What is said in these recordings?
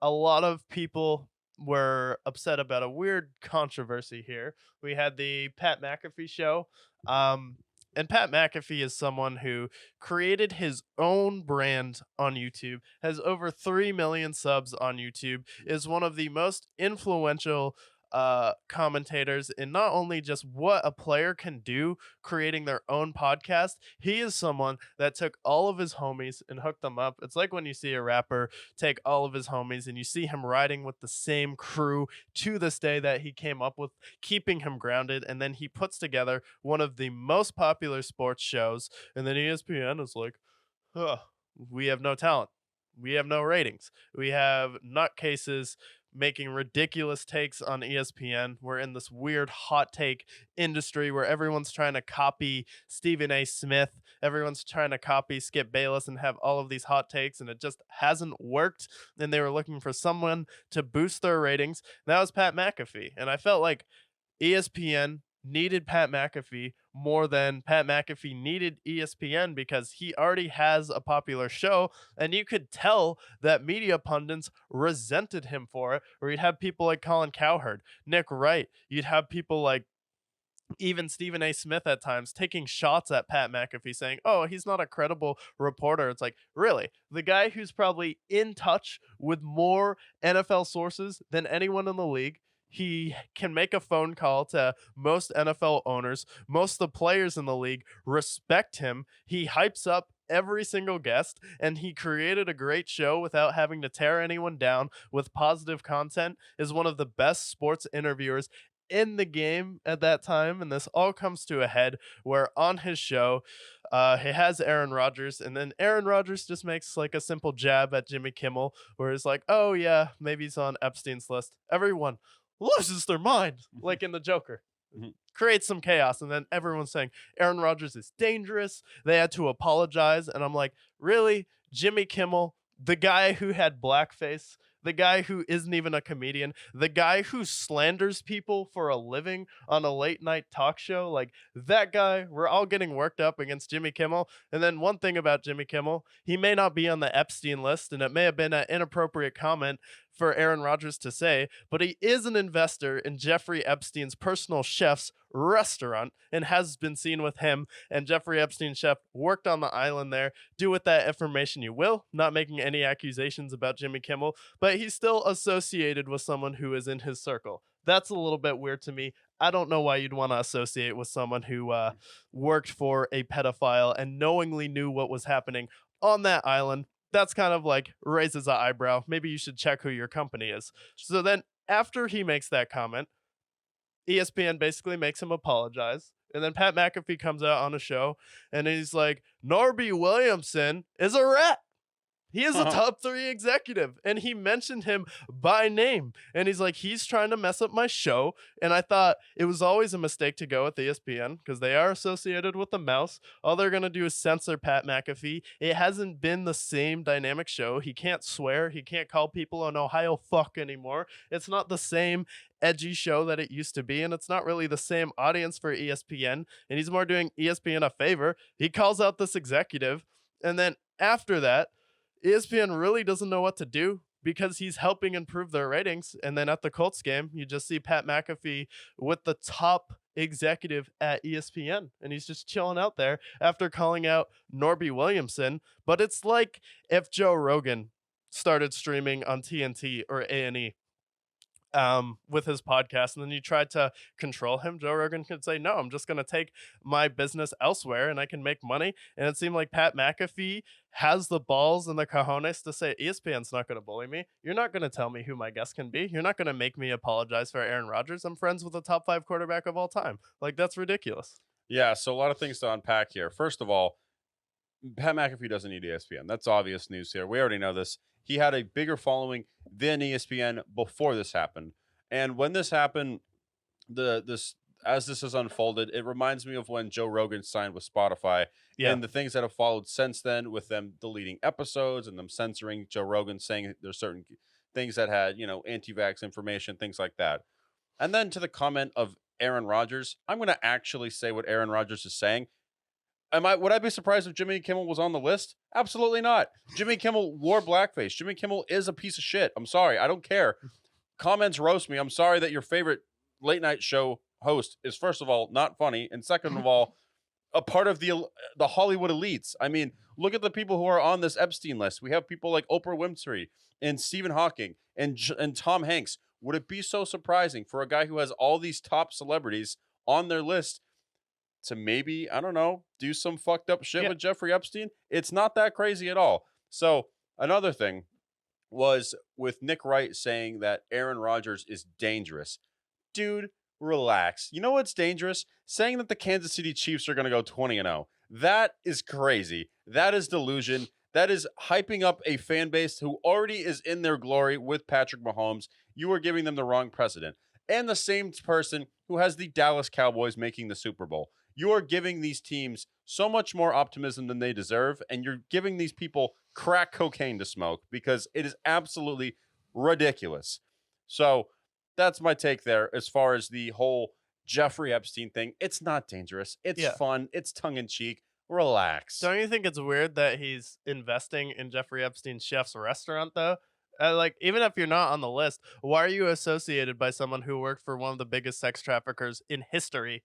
a lot of people were upset about a weird controversy here. We had the Pat McAfee show. Um, and Pat McAfee is someone who created his own brand on YouTube, has over 3 million subs on YouTube, is one of the most influential commentators in not only just what a player can do creating their own podcast. He is someone that took all of his homies and hooked them up. It's like when you see a rapper take all of his homies and you see him riding with the same crew to this day that he came up with, keeping him grounded. And then he puts together one of the most popular sports shows. And then ESPN is like, huh, we have no talent. We have no ratings. We have nutcases making ridiculous takes on ESPN. We're in this weird hot take industry where everyone's trying to copy Stephen A. Smith. Everyone's trying to copy Skip Bayless and have all of these hot takes, and it just hasn't worked. And they were looking for someone to boost their ratings. That was Pat McAfee. And I felt like ESPN needed Pat McAfee more than Pat McAfee needed ESPN because he already has a popular show. And you could tell that media pundits resented him for it, or you'd have people like Colin Cowherd, Nick Wright, you'd have people like even Stephen A. Smith at times taking shots at Pat McAfee saying, oh, he's not a credible reporter. It's like, really? The guy who's probably in touch with more NFL sources than anyone in the league. He can make a phone call to most NFL owners. Most of the players in the league respect him. He hypes up every single guest, and he created a great show without having to tear anyone down with positive content. Is one of the best sports interviewers in the game at that time. And this all comes to a head where on his show, he has Aaron Rodgers, and then Aaron Rodgers just makes like a simple jab at Jimmy Kimmel, where it's like, oh yeah, maybe he's on Epstein's list. Everyone loses their mind, like in the Joker. Mhm. Creates some chaos, and then everyone's saying Aaron Rodgers is dangerous. They had to apologize, and I'm like, really, Jimmy Kimmel, the guy who had blackface, the guy who isn't even a comedian, the guy who slanders people for a living on a late night talk show, like that guy, we're all getting worked up against Jimmy Kimmel. And then one thing about Jimmy Kimmel, he may not be on the Epstein list, and it may have been an inappropriate comment for Aaron Rodgers to say, but he is an investor in Jeffrey Epstein's personal chef's restaurant and has been seen with him and Jeffrey Epstein's chef worked on the island there. Do with that information you will, not making any accusations about Jimmy Kimmel, but he's still associated with someone who is in his circle. That's a little bit weird to me. I don't know why you'd want to associate with someone who worked for a pedophile and knowingly knew what was happening on that island. That's kind of like raises an eyebrow. Maybe you should check who your company is. So then after he makes that comment, ESPN basically makes him apologize. And then Pat McAfee comes out on a show and he's like, Norby Williamson is a rat. He is a top 3 executive, and he mentioned him by name. And he's like, he's trying to mess up my show. And I thought it was always a mistake to go with ESPN because they are associated with the mouse. All they're going to do is censor Pat McAfee. It hasn't been the same dynamic show. He can't swear. He can't call people an Ohio fuck anymore. It's not the same edgy show that it used to be, and it's not really the same audience for ESPN. And he's more doing ESPN a favor. He calls out this executive. And then after that, ESPN really doesn't know what to do because he's helping improve their ratings. And then at the Colts game, you just see Pat McAfee with the top executive at ESPN, and he's just chilling out there after calling out Norby Williamson. But it's like if Joe Rogan started streaming on TNT or A&E with his podcast, and then you tried to control him, Joe Rogan could say, no, I'm just going to take my business elsewhere and I can make money. And it seemed like Pat McAfee has the balls and the cojones to say, ESPN's not going to bully me. You're not going to tell me who my guest can be. You're not going to make me apologize for Aaron Rodgers. I'm friends with the top 5 quarterback of all time. Like, that's ridiculous. Yeah, so a lot of things to unpack here. First of all, Pat McAfee doesn't need ESPN. That's obvious news here. We already know this. He had a bigger following than ESPN before this happened. And when this happened, as this has unfolded, it reminds me of when Joe Rogan signed with Spotify and the things that have followed since then, with them deleting episodes and them censoring Joe Rogan, saying there's certain things that had, anti-vax information, things like that. And then to the comment of Aaron Rodgers, I'm going to actually say what Aaron Rodgers is saying. Would I be surprised if Jimmy Kimmel was on the list? Absolutely not. Jimmy Kimmel wore blackface. Jimmy Kimmel is a piece of shit. I'm sorry. I don't care. Comments roast me. I'm sorry that your favorite late night show host is, first of all, not funny, and second of all, a part of the Hollywood elites. I mean, look at the people who are on this Epstein list. We have people like Oprah Winfrey and Stephen Hawking and Tom Hanks. Would it be so surprising for a guy who has all these top celebrities on their list to maybe, I don't know, do some fucked up shit Yeah. with Jeffrey Epstein? It's not that crazy at all. So another thing was with Nick Wright saying that Aaron Rodgers is dangerous. Dude, relax. You know what's dangerous? Saying that the Kansas City Chiefs are going to go 20-0. That is crazy. That is delusion. That is hyping up a fan base who already is in their glory with Patrick Mahomes. You are giving them the wrong precedent. And the same person who has the Dallas Cowboys making the Super Bowl. You are giving these teams so much more optimism than they deserve, and you're giving these people crack cocaine to smoke because it is absolutely ridiculous. So that's my take there as far as the whole Jeffrey Epstein thing. It's not dangerous. It's Yeah. fun. It's tongue-in-cheek. Relax. Don't you think it's weird that he's investing in Jeffrey Epstein's chef's restaurant, though? Like, even if you're not on the list, why are you associated by someone who worked for one of the biggest sex traffickers in history?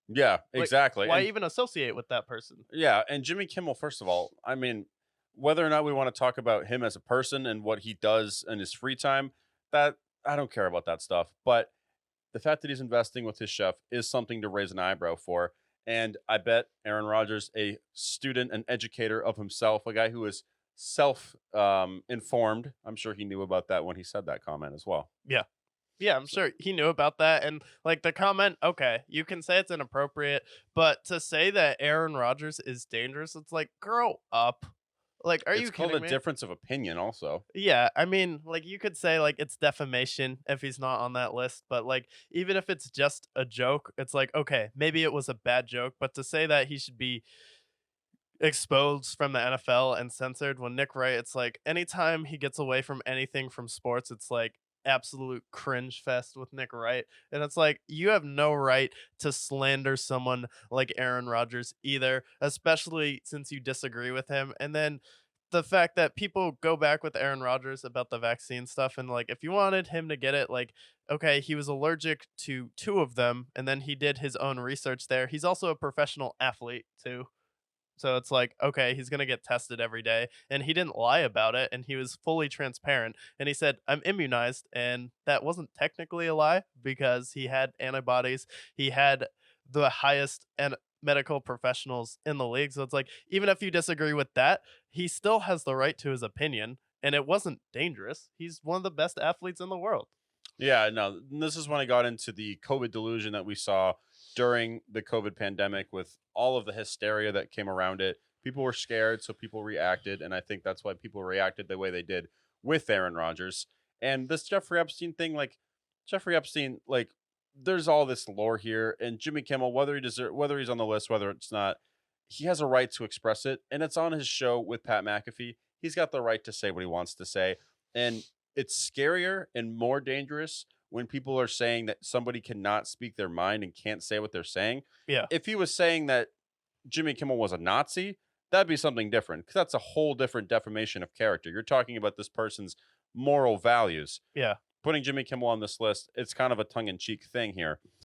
Yeah, Like, exactly. Why And even associate with that person? yeah, and Jimmy Kimmel, first of all, I mean, whether or not we want to talk about him as a person and what he does in his free time, that I don't care about that stuff. But the fact that he's investing with his chef is something to raise an eyebrow for. And I bet Aaron Rodgers, a student and educator of himself, a guy who is self informed, I'm sure he knew about that when he said that comment as well. Yeah. Yeah, I'm sure he knew about that. And like the comment, okay, you can say it's inappropriate, but to say that Aaron Rodgers is dangerous, it's like, grow up. Like, are It's you called kidding a me? difference of opinion, also. Yeah, I mean, like you could say like it's defamation if he's not on that list, but like even if it's just a joke, it's like okay, maybe it was a bad joke, but to say that he should be exposed from the NFL and censored when Nick Wright, it's like anytime he gets away from anything from sports, it's like absolute cringe fest with Nick Wright. And it's like you have no right to slander someone like Aaron Rodgers either, especially since you disagree with him. And then the fact that people go back with Aaron Rodgers about the vaccine stuff and like if you wanted him to get it, like okay, he was allergic to two of them and then he did his own research there. He's also a professional athlete too. So it's like, okay, he's going to get tested every day. And he didn't lie about it. And he was fully transparent. And he said, I'm immunized. And that wasn't technically a lie because he had antibodies. He had the highest and medical professionals in the league. So it's like, even if you disagree with that, he still has the right to his opinion. And it wasn't dangerous. He's one of the best athletes in the world. Yeah, no, this is when I got into the COVID delusion that we saw during the COVID pandemic with all of the hysteria that came around it. People were scared, so people reacted. And I think that's why people reacted the way they did with Aaron Rodgers. And this Jeffrey Epstein thing, like, Jeffrey Epstein, like, there's all this lore here. And Jimmy Kimmel, whether he's on the list, whether it's not, he has a right to express it. And it's on his show with Pat McAfee. He's got the right to say what he wants to say. And it's scarier and more dangerous when people are saying that somebody cannot speak their mind and can't say what they're saying. Yeah. If he was saying that Jimmy Kimmel was a Nazi, that'd be something different because that's a whole different defamation of character. You're talking about this person's moral values. Yeah. Putting Jimmy Kimmel on this list, it's kind of a tongue-in-cheek thing here.